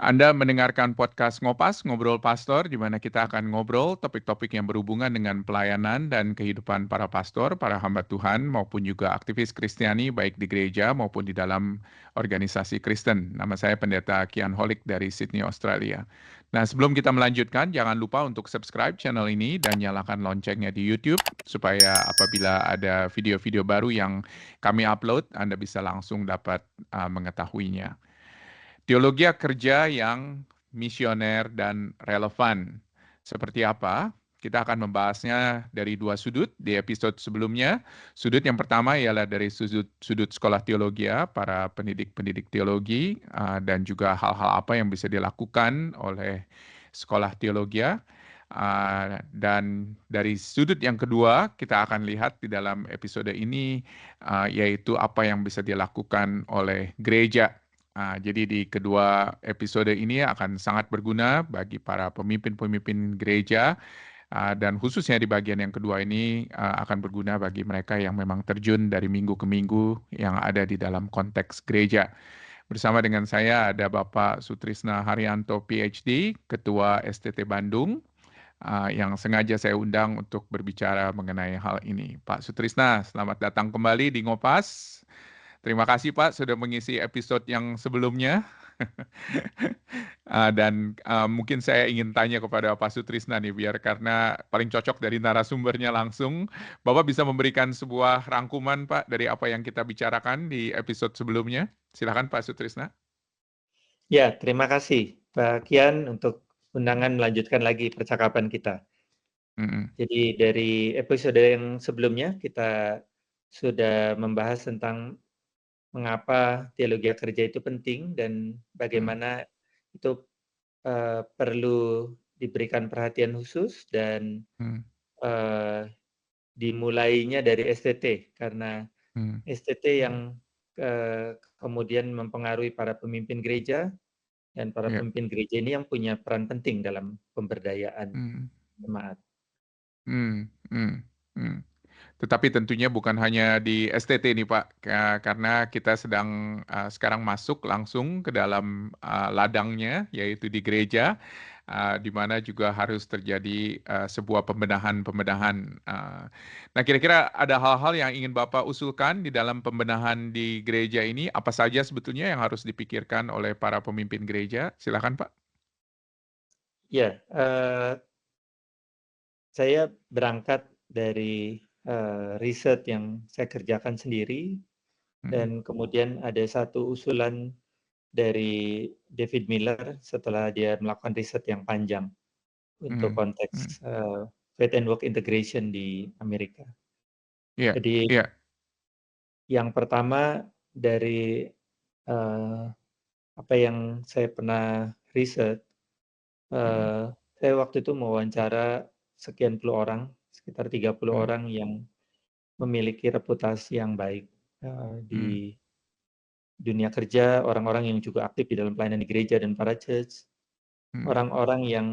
Anda mendengarkan podcast Ngopas, Ngobrol Pastor, di mana kita akan ngobrol topik-topik yang berhubungan dengan pelayanan dan kehidupan para pastor, para hamba Tuhan, maupun juga aktivis Kristiani, baik di gereja maupun di dalam organisasi Kristen. Nama saya Pendeta Kian Holik dari Sydney, Australia. Nah, sebelum kita melanjutkan, jangan lupa untuk subscribe channel ini dan nyalakan loncengnya di YouTube, supaya apabila ada video-video baru yang kami upload, Anda bisa langsung dapat mengetahuinya. Teologi kerja yang misioner dan relevan. Seperti apa? Kita akan membahasnya dari dua sudut di episode sebelumnya. Sudut yang pertama ialah dari sudut sekolah teologi, para pendidik-pendidik teologi, dan juga hal-hal apa yang bisa dilakukan oleh sekolah teologi. Dan dari sudut yang kedua, kita akan lihat di dalam episode ini, yaitu apa yang bisa dilakukan oleh gereja. Jadi di kedua episode ini akan sangat berguna bagi para pemimpin-pemimpin gereja, dan khususnya di bagian yang kedua ini akan berguna bagi mereka yang memang terjun dari minggu ke minggu yang ada di dalam konteks gereja. Bersama dengan saya ada Bapak Sutrisna Haryanto PhD, Ketua STT Bandung, yang sengaja saya undang untuk berbicara mengenai hal ini. Pak Sutrisna, selamat datang kembali di Ngopas. Terima kasih Pak sudah mengisi episode yang sebelumnya. Mungkin saya ingin tanya kepada Pak Sutrisna nih, biar karena paling cocok dari narasumbernya langsung, Bapak bisa memberikan sebuah rangkuman Pak dari apa yang kita bicarakan di episode sebelumnya. Silakan Pak Sutrisna. Ya, terima kasih Pak Kian untuk undangan melanjutkan lagi percakapan kita. Jadi dari episode yang sebelumnya kita sudah membahas tentang mengapa teologi kerja itu penting dan bagaimana itu perlu diberikan perhatian khusus dan dimulainya dari STT karena STT yang kemudian mempengaruhi para pemimpin gereja dan para Ya. pemimpin gereja ini yang punya peran penting dalam pemberdayaan jemaat. Tetapi tentunya bukan hanya di STT nih Pak, karena kita sedang sekarang masuk langsung ke dalam ladangnya, yaitu di gereja, di mana juga harus terjadi sebuah pembenahan-pembenahan. Nah, kira-kira ada hal-hal yang ingin Bapak usulkan di dalam pembenahan di gereja ini, apa saja sebetulnya yang harus dipikirkan oleh para pemimpin gereja? Silakan Pak. Ya, saya berangkat dari riset yang saya kerjakan sendiri dan kemudian ada satu usulan dari David Miller setelah dia melakukan riset yang panjang untuk konteks faith and work integration di Amerika. Iya, Jadi iya. yang pertama dari apa yang saya pernah riset, saya waktu itu mewawancara sekian puluh orang, sekitar 30 orang yang memiliki reputasi yang baik di dunia kerja, orang-orang yang juga aktif di dalam pelayanan di gereja dan para church, orang-orang yang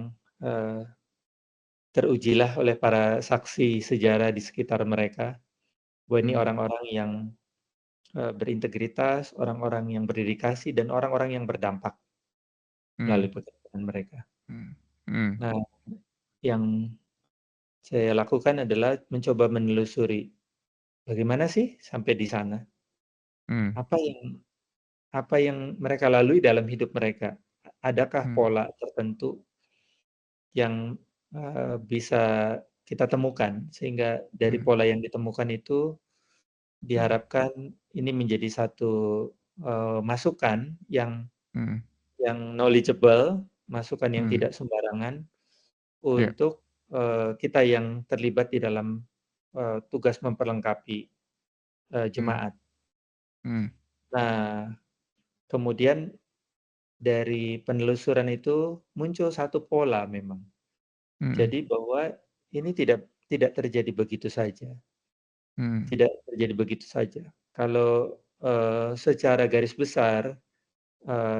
terujilah oleh para saksi sejarah di sekitar mereka, bahwa ini orang-orang yang berintegritas, orang-orang yang berdedikasi, dan orang-orang yang berdampak melalui pekerjaan mereka. Nah, yang saya lakukan adalah mencoba menelusuri bagaimana sih sampai di sana, apa yang mereka lalui dalam hidup mereka, adakah pola tertentu yang bisa kita temukan sehingga dari pola yang ditemukan itu diharapkan ini menjadi satu masukan yang knowledgeable, masukan yang tidak sembarangan Iya. untuk kita yang terlibat di dalam tugas memperlengkapi jemaat. Nah, kemudian dari penelusuran itu muncul satu pola memang. Jadi bahwa ini tidak terjadi begitu saja. Tidak terjadi begitu saja. Kalau secara garis besar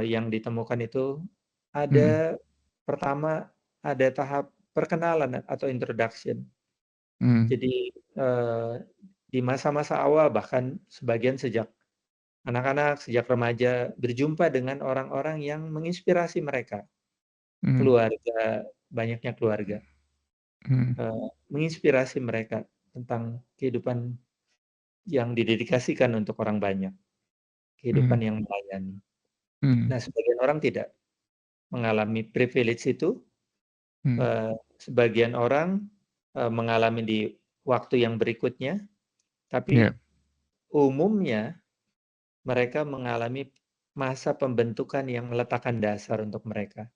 yang ditemukan itu ada pertama ada tahap perkenalan atau introduction. Jadi di masa-masa awal bahkan sebagian sejak anak-anak sejak remaja berjumpa dengan orang-orang yang menginspirasi mereka, mmm, keluarga, banyaknya keluarga, mmm, menginspirasi mereka tentang kehidupan yang didedikasikan untuk orang banyak, mmm, kehidupan yang melayani. mmm, Nah, sebagian orang tidak mengalami privilege itu, mmm, sebagian orang, mengalami di waktu yang berikutnya, tapi iya, umumnya mereka mengalami masa pembentukan yang meletakkan dasar untuk mereka.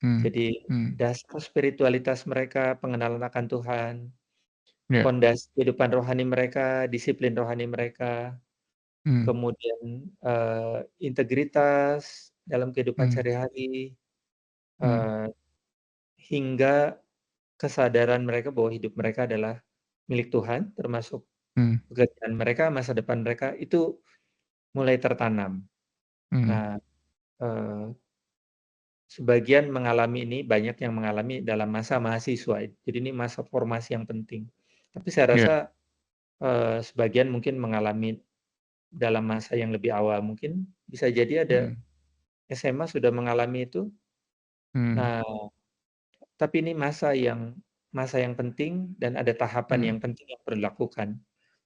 mmm, Jadi mmm, dasar spiritualitas mereka, pengenalan akan Tuhan, iya, pondasi kehidupan rohani mereka, disiplin rohani mereka, mmm, kemudian, integritas dalam kehidupan mmm, sehari-hari, mmm, eee, hingga kesadaran mereka bahwa hidup mereka adalah milik Tuhan, termasuk mmm, pekerjaan mereka, masa depan mereka, itu mulai tertanam. mmm, Nah, eee, sebagian mengalami ini, banyak yang mengalami dalam masa mahasiswa. Jadi ini masa formasi yang penting. Tapi saya iya, rasa, sebagian mungkin mengalami dalam masa yang lebih awal, mungkin bisa jadi ada mmm, SMA sudah mengalami itu. mmm, Nah, tapi ini masa yang penting dan ada tahapan mmm, yang penting yang perlu dilakukan.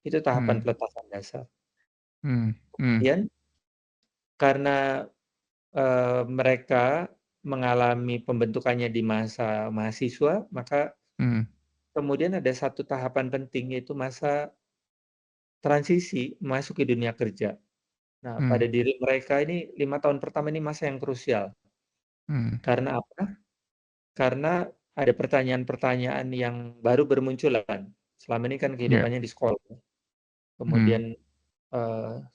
Itu tahapan mmm, peletakan dasar. mmm, mmm, Kemudian karena, mereka mengalami pembentukannya di masa mahasiswa, maka mmm, kemudian ada satu tahapan penting, yaitu masa transisi masuk ke dunia kerja. Nah, mmm, pada diri mereka ini 5 tahun pertama ini masa yang krusial. mmm, Karena apa? Karena ada pertanyaan-pertanyaan yang baru bermunculan. Selama ini kan iya, kehidupannya di sekolah, mmm, kemudian,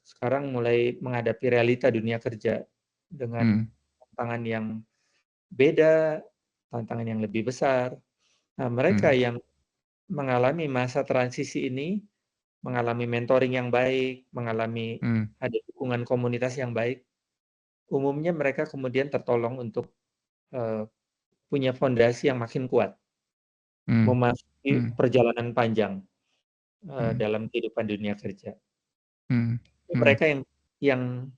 sekarang mulai menghadapi realita dunia kerja dengan mmm, tantangan yang beda, tantangan yang lebih besar. Nah, mereka mmm, yang mengalami masa transisi ini, mengalami mentoring yang baik, mengalami mmm, ada dukungan komunitas yang baik, umumnya mereka kemudian tertolong untuk, eee, punya fondasi yang makin kuat, mmm, memasuki mmm, perjalanan panjang, mmm, dalam kehidupan dunia kerja. mmm, mmm, Mereka yang,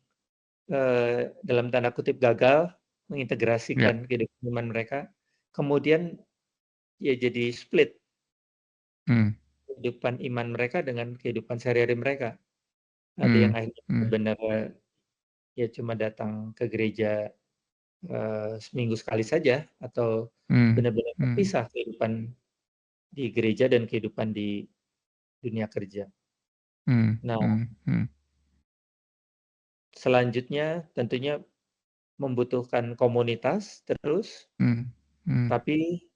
dalam tanda kutip "gagal" iya, mengintegrasikan kehidupan iman mereka, kemudian ya jadi split mmm, kehidupan iman mereka dengan kehidupan sehari-hari mereka. Ada yang mmm, akhirnya mmm, benar-benar, ya cuma datang ke gereja, seminggu sekali saja, atau mmm, benar-benar mmm, terpisah kehidupan di gereja dan kehidupan di dunia kerja. mmm, Nah, mmm, mmm, selanjutnya tentunya membutuhkan komunitas terus, mmm, mmm, tapi,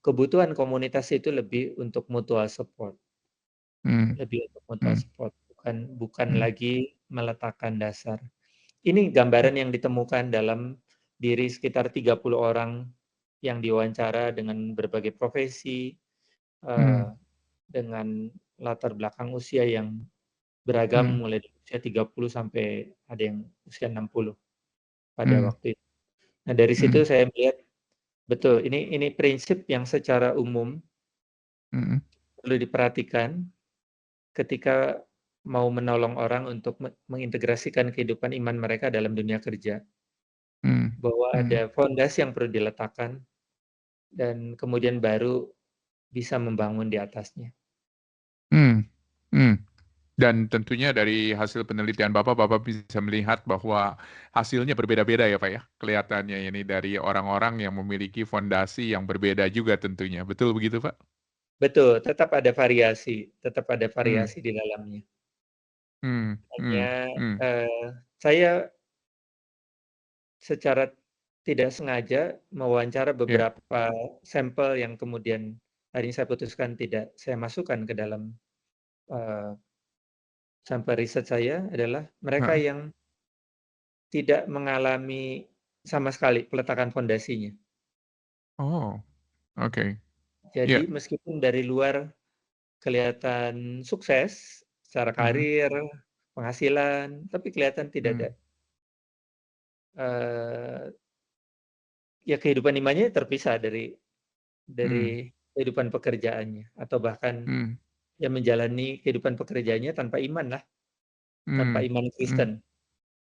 kebutuhan komunitas itu lebih untuk mutual support, mmm, mmm, bukan bukan mmm, lagi meletakkan dasar. Ini gambaran yang ditemukan dalam diri sekitar 30 orang yang diwawancara dengan berbagai profesi, eee, mmm, dengan latar belakang usia yang beragam, mmm, mulai dari usia 30 sampai ada yang usia 60 pada mmm, waktu itu. Nah, dari mmm, situ saya melihat betul, ini prinsip yang secara umum mhm, perlu diperhatikan ketika mau menolong orang untuk mengintegrasikan kehidupan iman mereka dalam dunia kerja, mmm, bahwa mmm, ada fondasi yang perlu diletakkan dan kemudian baru bisa membangun di atasnya. mmm, mmm. Dan tentunya dari hasil penelitian Bapak, Bapak bisa melihat bahwa hasilnya berbeda-beda ya, Pak, ya? Kelihatannya ini dari orang-orang yang memiliki fondasi yang berbeda juga tentunya. Betul begitu, Pak? Betul, tetap ada Mmm, variasi di dalamnya. mmm, Hanya, mmm, mmm, saya secara tidak sengaja mewawancara iya, beberapa sampel yang kemudian akhirnya saya putuskan tidak saya masukkan ke dalam, eee, sampel riset saya adalah mereka heeh. yang tidak mengalami sama sekali peletakan fondasinya. Oh, oke. Jadi Iya, meskipun dari luar kelihatan sukses secara mhm, karir, penghasilan, tapi kelihatan tidak ada, mmm, eee, ya kehidupan imannya terpisah mmm, dari kehidupan pekerjaannya, atau bahkan mmm, ya menjalani kehidupan pekerjaannya tanpa iman lah. tanpa mmm, iman mmm, Kristen.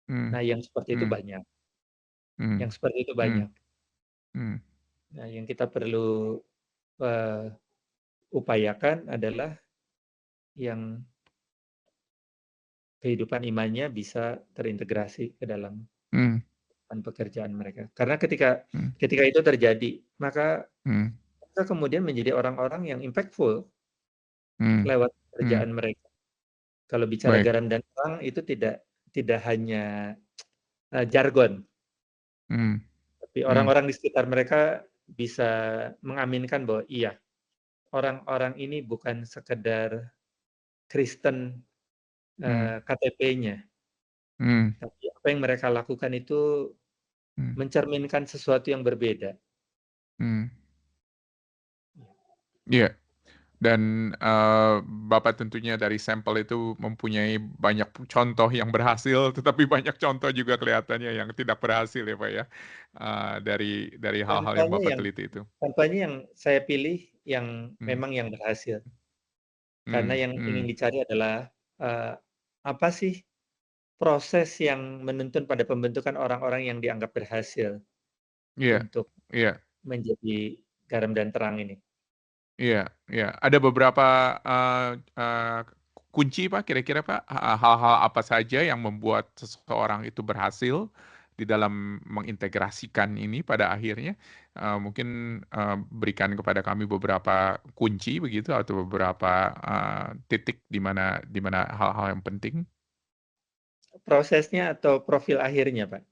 mmm, Nah, yang seperti itu mmm, banyak, mmm, yang seperti itu mmm, banyak. mmm, Nah, yang kita perlu, eee, upayakan adalah yang kehidupan imannya bisa terintegrasi ke dalam mmm, pekerjaan mereka. Karena ketika mmm, ketika itu terjadi, maka mmm, mereka kemudian menjadi orang-orang yang impactful mmm, lewat mmm, pekerjaan mereka. Kalau bicara baik, garam dan terang itu tidak hanya, jargon, mmm, tapi mmm, orang-orang di sekitar mereka bisa mengaminkan bahwa iya, orang-orang ini bukan sekedar Kristen, mmm, KTP-nya, mmm, tapi apa yang mereka lakukan itu mmm, mencerminkan sesuatu yang berbeda. mmm, iya. Dan, Bapak tentunya dari sampel itu mempunyai banyak contoh yang berhasil, tetapi banyak contoh juga kelihatannya yang tidak berhasil ya, Pak, ya, dari hal-hal yang Contohnya Bapak yang teliti itu. contohnya yang saya pilih yang Mmm, memang yang berhasil, karena mmm, yang ingin mmm, dicari adalah, apa sih proses yang menuntun pada pembentukan orang-orang yang dianggap berhasil iya, untuk iya. menjadi garam dan terang ini. Iya, iya. Ada beberapa, eee eee, kunci Pak, kira-kira Pak, hal-hal apa saja yang membuat seseorang itu berhasil di dalam mengintegrasikan ini pada akhirnya? Mungkin, berikan kepada kami beberapa kunci begitu atau beberapa, titik di mana hal-hal yang penting? Prosesnya atau profil akhirnya, Pak?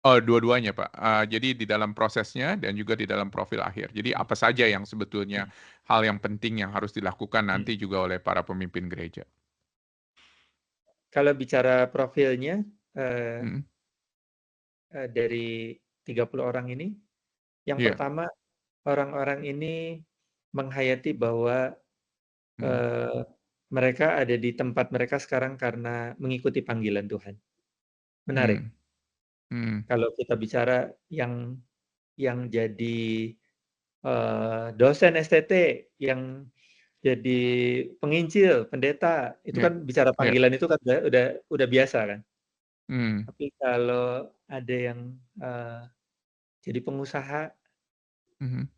Oh, dua-duanya Pak, jadi di dalam prosesnya dan juga di dalam profil akhir. Jadi apa saja yang sebetulnya Mhm, hal yang penting yang harus dilakukan mhm. nanti juga oleh para pemimpin gereja? Kalau bicara profilnya, eee Mhm, dari 30 orang ini, yang iya, pertama orang-orang ini menghayati bahwa, mhm, eee, mereka ada di tempat mereka sekarang karena mengikuti panggilan Tuhan. Menarik, mmm, mmm, kalau kita bicara yang jadi, dosen STT, yang jadi penginjil, pendeta, itu iya, kan bicara iya, panggilan itu kan udah biasa kan. mmm, Tapi kalau ada yang, eee, jadi pengusaha, mhm,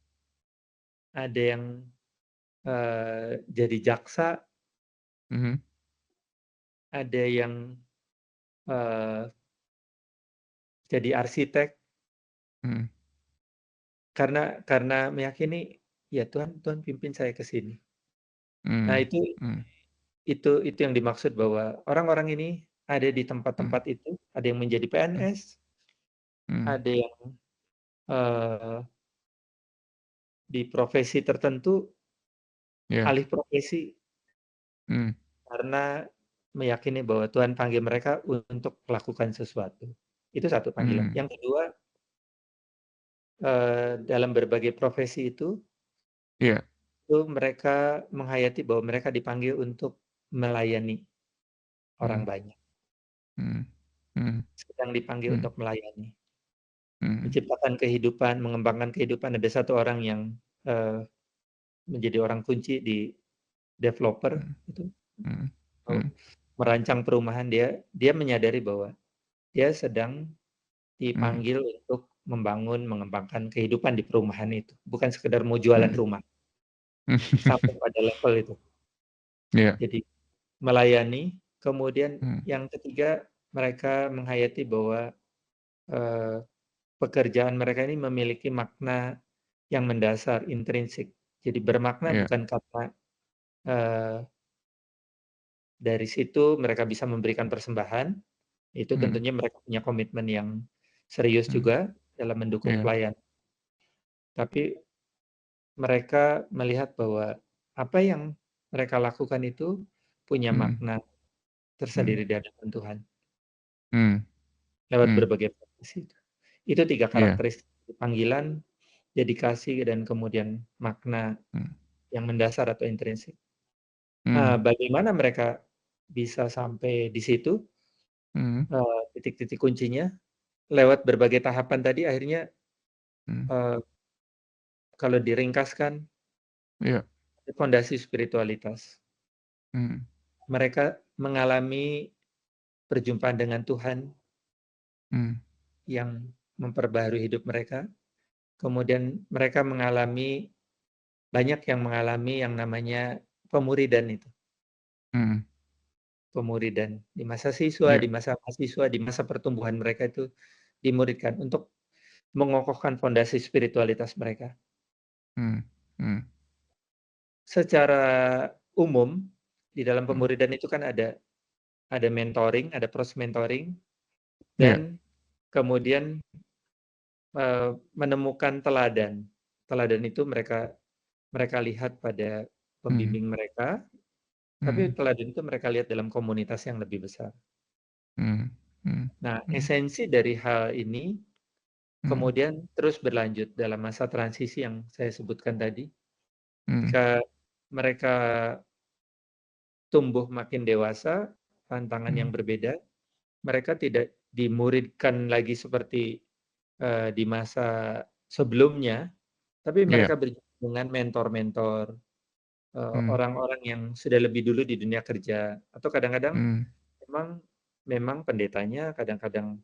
ada yang, jadi jaksa, mhm, ada yang, eee, jadi arsitek, mhm, karena meyakini, ya Tuhan Tuhan pimpin saya ke sini. Nah, mmm, itu mmm, itu itu yang dimaksud bahwa orang-orang ini ada di mmm, tempat-tempat itu, ada yang menjadi mmm, PNS, mmm, ada yang, eee, di profesi tertentu, iya, alih profesi mmm, karena meyakini bahwa Tuhan panggil mereka untuk melakukan sesuatu. Itu satu panggilan. mmm, Yang kedua, dalam berbagai profesi iya, itu mereka menghayati bahwa mereka dipanggil untuk melayani orang mmm, banyak, mhm, mhm, sedang dipanggil mhm, untuk melayani, mhm, menciptakan kehidupan, mengembangkan kehidupan. Ada satu orang yang, eee, menjadi orang kunci di developer mhm, itu, mhm, eee, mhm, merancang perumahan. Dia menyadari bahwa dia sedang mhm, dipanggil untuk membangun, mengembangkan kehidupan di perumahan itu, bukan sekedar mau jualan mhm, rumah, sampai pada level itu. iya, Jadi melayani, kemudian mhm, yang ketiga mereka menghayati bahwa, eee, pekerjaan mereka ini memiliki makna yang mendasar, intrinsik. Jadi bermakna iya, bukan karena, eee, dari situ mereka bisa memberikan persembahan, itu mhm, tentunya mereka punya komitmen yang serius mhm, juga dalam mendukung iya, pelayan. Tapi mereka melihat bahwa apa yang mereka lakukan itu punya mhm, makna mhm, tersendiri di hadapan Tuhan, mmm, lewat mmm, berbagai profesi itu. Itu 3 iya, karakteristik panggilan, dedikasi, dan kemudian makna mmm, yang mendasar atau intrinsik. mmm, Nah, bagaimana mereka bisa sampai di situ, mhm, titik-titik kuncinya, lewat berbagai tahapan tadi akhirnya, mmm, eee, kalau diringkaskan, iya, fondasi spiritualitas. mhm, Mereka mengalami perjumpaan dengan Tuhan Hmm. yang memperbaharui hidup mereka. Kemudian mereka banyak yang mengalami yang namanya pemuridan itu. Hmm. Pemuridan di masa siswa, Ya. di masa mahasiswa, di masa pertumbuhan mereka itu dimuridkan untuk mengokohkan fondasi spiritualitas mereka. Hmm. Hmm. Secara umum di dalam Hmm. pemuridan itu kan ada mentoring, ada proses mentoring Ya. dan kemudian menemukan teladan. Teladan itu mereka lihat pada Hmm. pembimbing mereka, tapi Hmm. teladan itu mereka lihat dalam komunitas yang lebih besar. Hmm. Hmm. Nah, Hmm. esensi dari hal ini Hmm. kemudian terus berlanjut dalam masa transisi yang saya sebutkan tadi. Hmm. Ketika mereka tumbuh makin dewasa, tantangan Hmm. yang berbeda, mereka tidak dimuridkan lagi seperti di masa sebelumnya, tapi Iya. mereka berjumpa dengan mentor-mentor, Hmm. orang-orang yang sudah lebih dulu di dunia kerja, atau kadang-kadang Hmm. memang memang pendetanya, kadang-kadang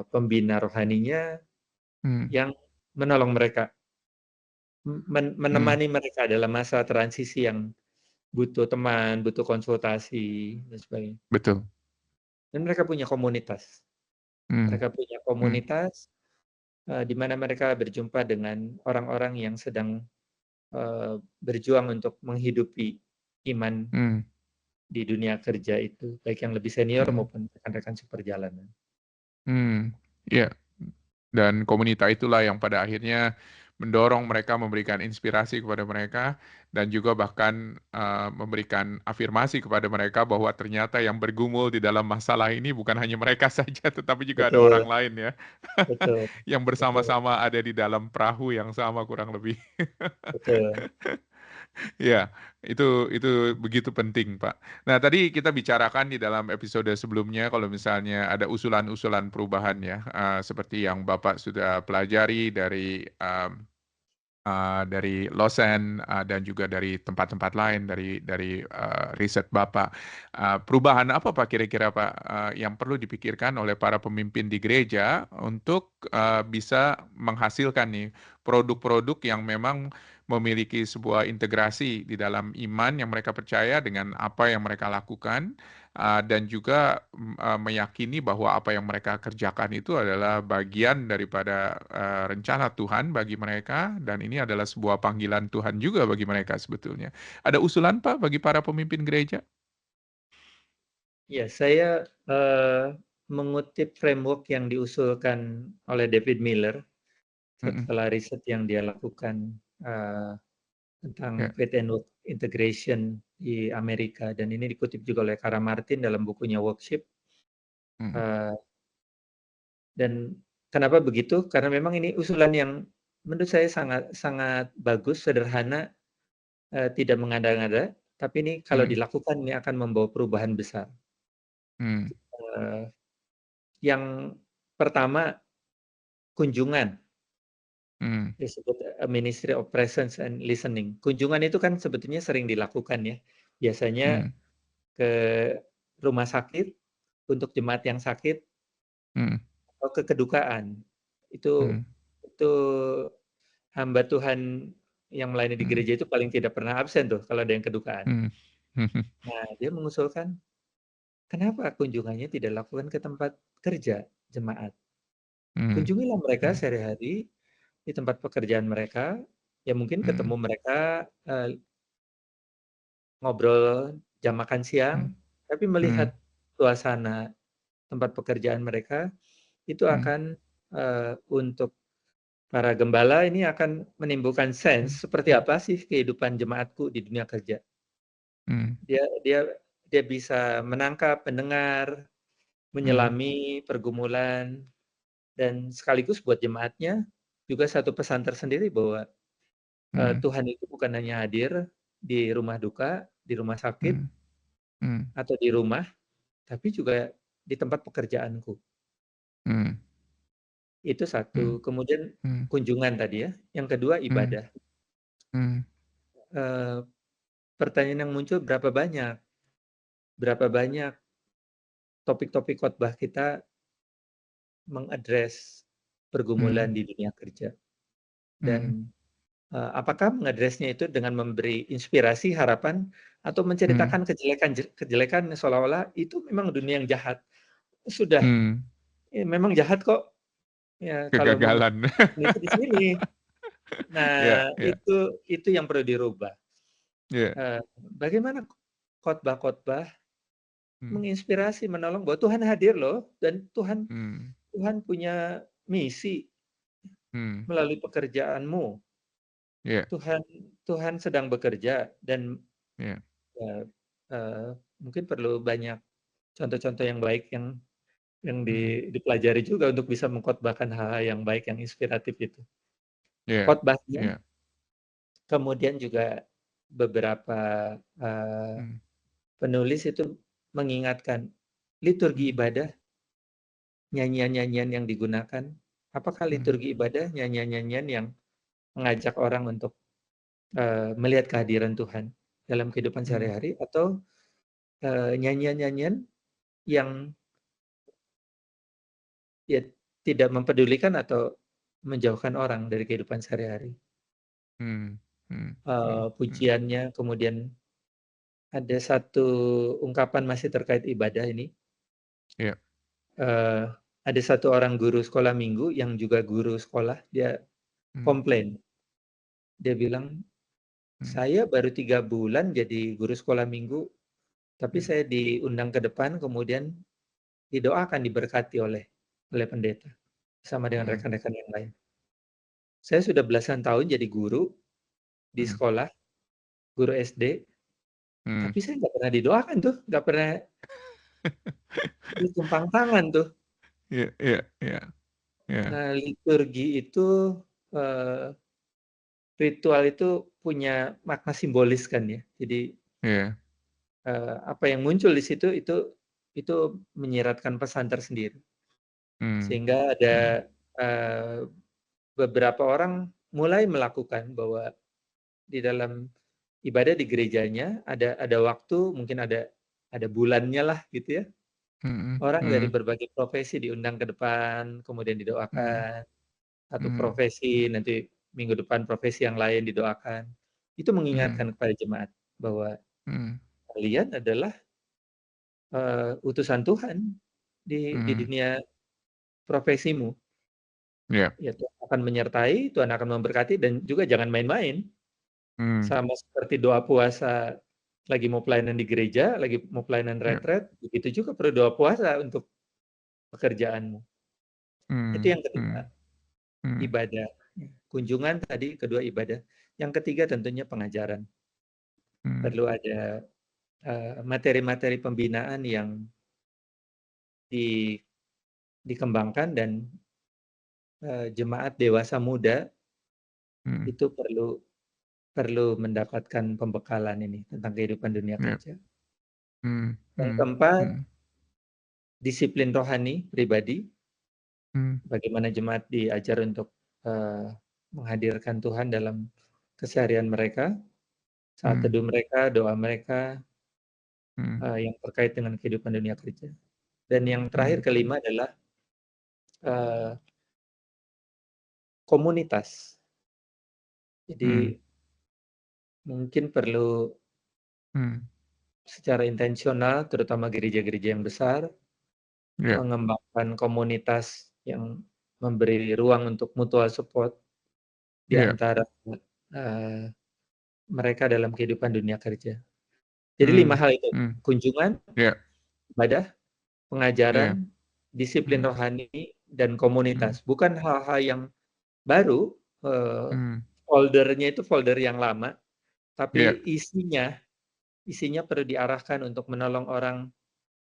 pembina rohaninya Hmm. yang menolong mereka, Hmm. menemani mereka dalam masa transisi yang butuh teman, butuh konsultasi, dan sebagainya. Betul. Dan mereka punya komunitas. Hmm. Mereka punya Hmm. komunitas di mana mereka berjumpa dengan orang-orang yang sedang berjuang untuk menghidupi iman Hmm. di dunia kerja itu, baik yang lebih senior Hmm. maupun rekan-rekan seperjalanan. Hmm. Iya. Dan komunitas itulah yang pada akhirnya mendorong mereka, memberikan inspirasi kepada mereka, dan juga bahkan memberikan afirmasi kepada mereka bahwa ternyata yang bergumul di dalam masalah ini bukan hanya mereka saja, tetapi juga ada Betul, orang lain ya, betul, yang betul, bersama-sama ada di dalam perahu yang sama kurang lebih. betul. Iya, itu begitu penting, Pak. Nah, tadi kita bicarakan di dalam episode sebelumnya kalau misalnya ada usulan-usulan perubahan ya, seperti yang Bapak sudah pelajari dari Lawson, dan juga dari tempat-tempat lain dari riset Bapak. Perubahan apa Pak kira-kira Pak, yang perlu dipikirkan oleh para pemimpin di gereja untuk, bisa menghasilkan nih produk-produk yang memang memiliki sebuah integrasi di dalam iman yang mereka percaya dengan apa yang mereka lakukan, dan juga, meyakini bahwa apa yang mereka kerjakan itu adalah bagian daripada, rencana Tuhan bagi mereka dan ini adalah sebuah panggilan Tuhan juga bagi mereka sebetulnya. Ada usulan Pak bagi para pemimpin gereja? Ya, saya mengutip framework yang diusulkan oleh David Miller Mhm. setelah riset yang dia lakukan Ya. tentang faith and work integration di Amerika, dan ini dikutip juga oleh Kara Martin dalam bukunya Worship. Mhm. Uh, dan kenapa begitu? Karena memang ini usulan yang menurut saya sangat sangat bagus, sederhana, tidak mengada-ngada, tapi ini kalau Mhm. dilakukan ini akan membawa perubahan besar. Mmm. Uh, yang pertama, kunjungan. Mhm. Disebut Ministry of Presence and Listening. Kunjungan itu kan sebetulnya sering dilakukan ya. Biasanya Mhm. ke rumah sakit untuk jemaat yang sakit Mhm. atau ke kedukaan. Itu Mhm. itu hamba Tuhan yang melayani di Mhm. gereja itu paling tidak pernah absen tuh kalau ada yang kedukaan. Mhm. Mhm. Nah, dia mengusulkan, kenapa kunjungannya tidak lakukan ke tempat kerja jemaat? Mhm. Kunjungilah mereka Mhm. sehari-hari di tempat pekerjaan mereka, ya mungkin ketemu Mhm. mereka, ngobrol jam makan siang, Mhm. tapi Mhm. melihat suasana tempat pekerjaan mereka, itu Mhm. akan, untuk para gembala ini akan menimbulkan Mhm. sense, seperti apa sih kehidupan jemaatku di dunia kerja. Mhm. Dia dia dia bisa menangkap, mendengar, Mhm. menyelami pergumulan, dan sekaligus buat jemaatnya juga satu pesan tersendiri bahwa, Mhm. Tuhan itu bukan hanya hadir di rumah duka, di rumah sakit, Mhm. Mhm. atau di rumah, tapi juga di tempat pekerjaanku. Mhm. Itu Mhm. satu. Kemudian Mhm. kunjungan tadi ya. Yang kedua Mhm. ibadah. Mhm. Eee, pertanyaan yang muncul berapa banyak topik-topik khotbah kita mengadres Hmm. pergumulan di dunia kerja. Hmm. Dan apakah mengadresnya itu dengan memberi inspirasi, harapan, atau Hmm. menceritakan kejelekan seolah-olah itu memang dunia yang jahat. Sudah, Hmm. memang jahat kok. Ya, kalau Kegagalan. mengatakan itu di sini. Ya, Nah, ya, itu yang perlu dirubah. ya. Bagaimana khotbah-khotbah Hmm. menginspirasi, menolong bahwa Tuhan hadir loh, dan Tuhan Hmm. Tuhan punya misi Hmm. melalui pekerjaanmu. Ya, Tuhan Tuhan sedang bekerja dan ya. ya, mungkin perlu banyak contoh-contoh yang baik yang Hmm. dipelajari juga untuk bisa mengkhotbahkan hal-hal yang baik, yang inspiratif itu. Ya, Khotbahnya, ya. kemudian juga beberapa, eee, Hmm. penulis itu mengingatkan liturgi Hmm. ibadah, nyanyian-nyanyian yang digunakan, apakah Hmm. liturgi ibadah, nyanyian-nyanyian yang mengajak orang untuk, melihat kehadiran Tuhan dalam kehidupan Hmm. sehari-hari, atau nyanyian-nyanyian yang ya tidak mempedulikan atau menjauhkan orang dari kehidupan sehari-hari. Hmm. Hmm. Hmm. Hmm. Pujiannya, kemudian ada satu ungkapan masih terkait ibadah ini, Ya. eee, ada satu orang guru sekolah minggu yang juga guru sekolah, dia Hmm. komplain. Dia bilang, Hmm. "Saya baru 3 bulan jadi guru sekolah minggu, tapi Ya. saya diundang ke depan, kemudian didoakan, diberkati oleh pendeta, sama dengan Hmm. rekan-rekan yang lain. Saya sudah belasan tahun jadi guru di Hmm. sekolah, guru SD, Hmm. tapi saya nggak pernah didoakan tuh, nggak pernah ditumpang tangan tuh." Iya, iya, iya, iya, Nah, liturgi itu, eee, ritual itu punya makna simbolis kan ya. Jadi, iya. apa yang muncul di situ itu menyiratkan pesan tersendiri. Hmm. Sehingga Hmm. ada, eee, beberapa orang mulai melakukan bahwa di dalam ibadah di gerejanya ada waktu, mungkin ada bulannya lah gitu ya. Mhm. Orang dari Mhm. berbagai profesi diundang ke depan, kemudian Mhm. didoakan. Satu Mhm. profesi, nanti minggu depan profesi yang lain didoakan. Itu Mhm. mengingatkan kepada jemaat bahwa Mhm. kalian adalah, utusan Tuhan di Mhm. dunia profesimu. Iya. Ya Tuhan akan menyertai, Tuhan akan memberkati, dan juga jangan main-main. Mmm. Sama seperti doa puasa lagi mau pelayanan di gereja, lagi mau pelayanan Iya. retret, begitu juga perlu doa puasa untuk pekerjaanmu. Itu Mmm. yang kedua, Mhm. Mhm. ibadah. Kunjungan tadi, kedua ibadah. Yang ketiga tentunya pengajaran. Mmm. Perlu ada materi-materi pembinaan yang di dikembangkan, dan jemaat dewasa muda Mhm. itu perlu perlu mendapatkan pembekalan ini tentang kehidupan dunia Iya. kerja. Mhm. Yang Mhm. keempat, Mhm. disiplin rohani pribadi, Mmm. bagaimana jemaat diajar untuk menghadirkan Tuhan dalam keseharian mereka, saat Mhm. teduh mereka, doa mereka, Mhm. yang terkait dengan kehidupan dunia kerja. Dan yang terakhir, Mhm. kelima adalah eee, komunitas. Mhm. Jadi mungkin perlu Mhm. secara intensional, terutama gereja-gereja yang besar, Iya. mengembangkan komunitas yang memberi ruang untuk mutual support di Iya. antara, eee, mereka dalam kehidupan dunia kerja. Jadi 5 Mmm. hal itu, Mhm. kunjungan, Iya. ibadah, Iya. pengajaran, disiplin Mhm. rohani, dan Mhm. komunitas. Bukan hal-hal yang baru, Mhm. folder-nya itu folder yang lama, Iya. tapi isinya perlu diarahkan untuk menolong orang,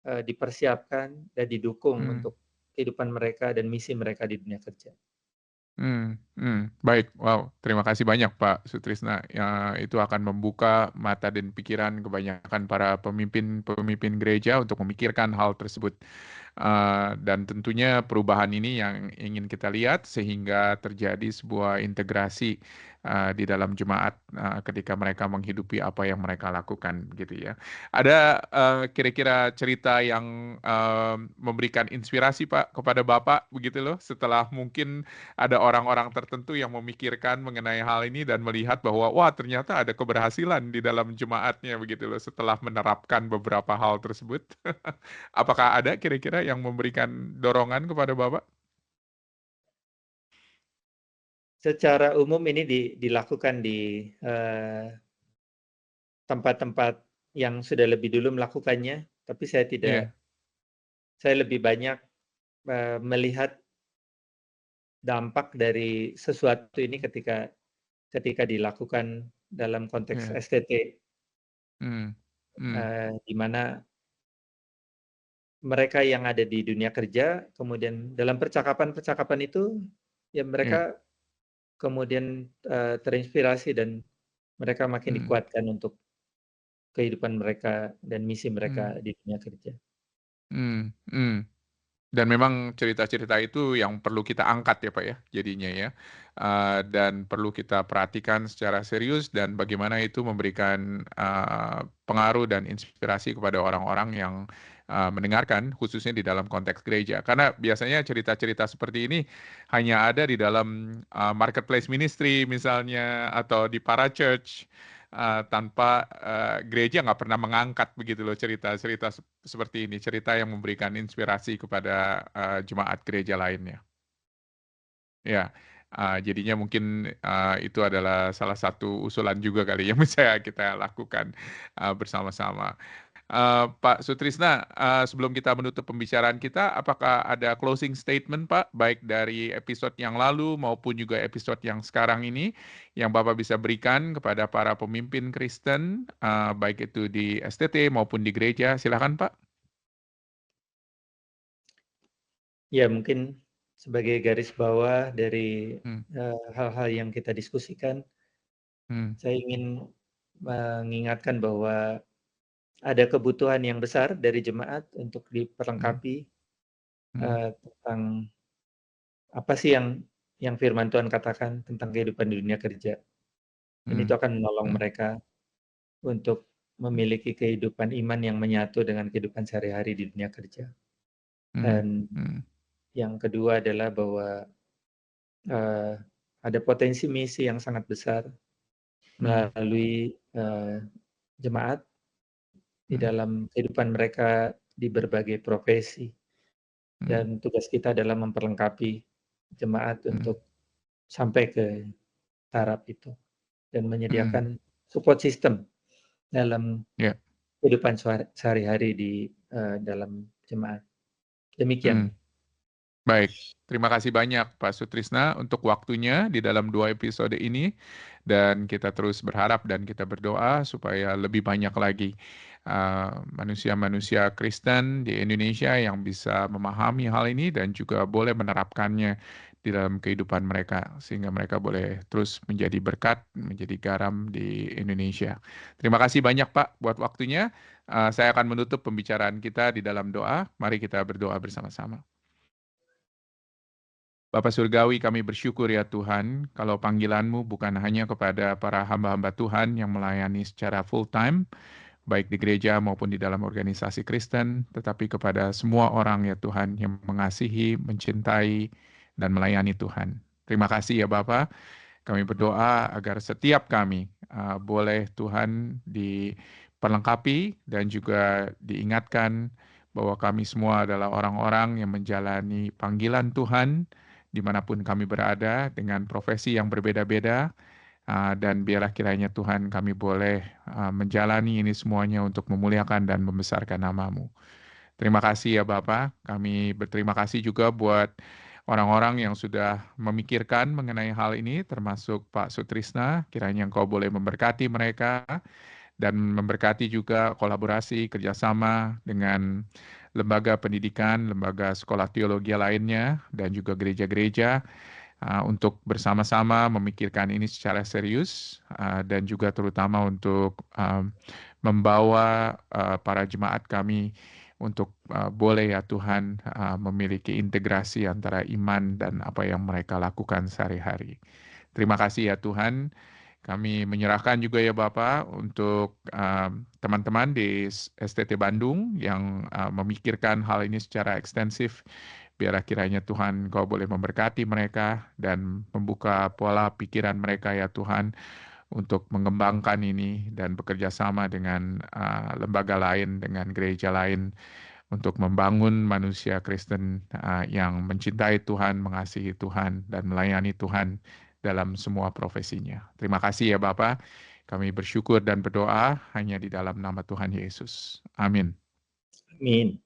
dipersiapkan dan didukung Mmm. untuk kehidupan mereka dan misi mereka di dunia kerja. Mhm. Mhm. Baik, wow, terima kasih banyak Pak Sutrisna, ya itu akan membuka mata dan pikiran kebanyakan para pemimpin-pemimpin gereja untuk memikirkan hal tersebut. Dan tentunya perubahan ini yang ingin kita lihat sehingga terjadi sebuah integrasi di dalam jemaat ketika mereka menghidupi apa yang mereka lakukan gitu ya. Ada kira-kira cerita yang memberikan inspirasi Pak kepada Bapak begitu loh setelah mungkin ada orang-orang tertentu yang memikirkan mengenai hal ini dan melihat bahwa wah ternyata ada keberhasilan di dalam jemaatnya begitu loh setelah menerapkan beberapa hal tersebut. Apakah ada kira-kira yang memberikan dorongan kepada Bapak? Secara umum ini dilakukan di tempat-tempat yang sudah lebih dulu melakukannya, tapi Iya, saya lebih banyak melihat dampak dari sesuatu ini ketika dilakukan dalam konteks iya. STT, Hmm, hmm, di mana mereka yang ada di dunia kerja, kemudian dalam percakapan-percakapan itu, ya iya, mereka kemudian, terinspirasi dan mereka makin hmm, dikuatkan untuk kehidupan mereka dan misi hmm, mereka di dunia kerja. hmm, hmm. Dan memang cerita-cerita itu yang perlu kita angkat ya Pak ya, jadinya ya. Dan perlu kita perhatikan secara serius dan bagaimana itu memberikan pengaruh dan inspirasi kepada orang-orang yang mendengarkan, khususnya di dalam konteks gereja. Karena biasanya cerita-cerita seperti ini hanya ada di dalam marketplace ministry misalnya, atau di para church, tanpa gereja nggak pernah mengangkat begitu loh cerita-cerita seperti ini, cerita yang memberikan inspirasi kepada jemaat gereja lainnya. Ya, jadinya mungkin itu adalah salah satu usulan juga kali yang bisa kita lakukan bersama-sama. Pak Sutrisna, sebelum kita menutup pembicaraan kita, apakah ada closing statement Pak, baik dari episode yang lalu maupun juga episode yang sekarang ini, yang Bapak bisa berikan kepada para pemimpin Kristen, baik itu di STT maupun di gereja? Silakan Pak. Ya mungkin sebagai garis bawah dari, Hmm, hal-hal yang kita diskusikan, hmm, saya ingin mengingatkan bahwa ada kebutuhan yang besar dari jemaat untuk hmm, diperlengkapi, hmm, tentang apa sih yang firman Tuhan katakan tentang kehidupan di dunia kerja, dan hmm, itu akan menolong hmm, mereka untuk memiliki kehidupan iman yang menyatu dengan kehidupan sehari-hari di dunia kerja. hmm, Dan hmm, yang kedua adalah bahwa, eee, ada potensi misi yang sangat besar hmm, melalui, jemaat di hmm, dalam kehidupan mereka di berbagai profesi, hmm, dan tugas kita adalah memperlengkapi jemaat hmm, untuk sampai ke taraf itu dan hmm. menyediakan support system dalam Ya, kehidupan sehari-hari di, dalam jemaat. hmm. Demikian. Baik, terima kasih banyak Pak Sutrisna untuk waktunya di dalam 2 episode ini dan kita terus berharap dan kita berdoa supaya lebih banyak lagi manusia-manusia Kristen di Indonesia yang bisa memahami hal ini dan juga boleh menerapkannya di dalam kehidupan mereka sehingga mereka boleh terus menjadi berkat, menjadi garam di Indonesia. Terima kasih banyak Pak buat waktunya. Saya akan menutup pembicaraan kita di dalam doa. Mari kita berdoa bersama-sama. Bapa Surgawi, kami bersyukur ya Tuhan, kalau panggilan-Mu bukan hanya kepada para hamba-hamba Tuhan yang melayani secara full time, baik di gereja maupun di dalam organisasi Kristen, tetapi kepada semua orang ya Tuhan yang mengasihi, mencintai, dan melayani Tuhan. Terima kasih ya Bapak. Kami berdoa agar setiap kami boleh Tuhan diperlengkapi dan juga diingatkan bahwa kami semua adalah orang-orang yang menjalani panggilan Tuhan dimanapun kami berada dengan profesi yang berbeda-beda dan biarlah kiranya Tuhan kami boleh menjalani ini semuanya untuk memuliakan dan membesarkan nama-Mu. Terima kasih ya Bapak. Kami berterima kasih juga buat orang-orang yang sudah memikirkan mengenai hal ini, termasuk Pak Sutrisna. Kiranya Engkau boleh memberkati mereka dan memberkati juga kolaborasi kerjasama dengan lembaga pendidikan, lembaga sekolah teologi lainnya, dan juga gereja-gereja untuk bersama-sama memikirkan ini secara serius dan juga terutama untuk membawa para jemaat kami untuk boleh ya Tuhan memiliki integrasi antara iman dan apa yang mereka lakukan sehari-hari. Terima kasih ya Tuhan. Kami menyerahkan juga ya Bapak untuk teman-teman di STT Bandung yang memikirkan hal ini secara ekstensif. Biar kiranya Tuhan Kau boleh memberkati mereka dan membuka pola pikiran mereka ya Tuhan untuk mengembangkan ini dan bekerja sama dengan lembaga lain, dengan gereja lain untuk membangun manusia Kristen yang mencintai Tuhan, mengasihi Tuhan, dan melayani Tuhan dalam semua profesinya. Terima kasih ya Bapak. Kami bersyukur dan berdoa hanya di dalam nama Tuhan Yesus. Amin. Amin.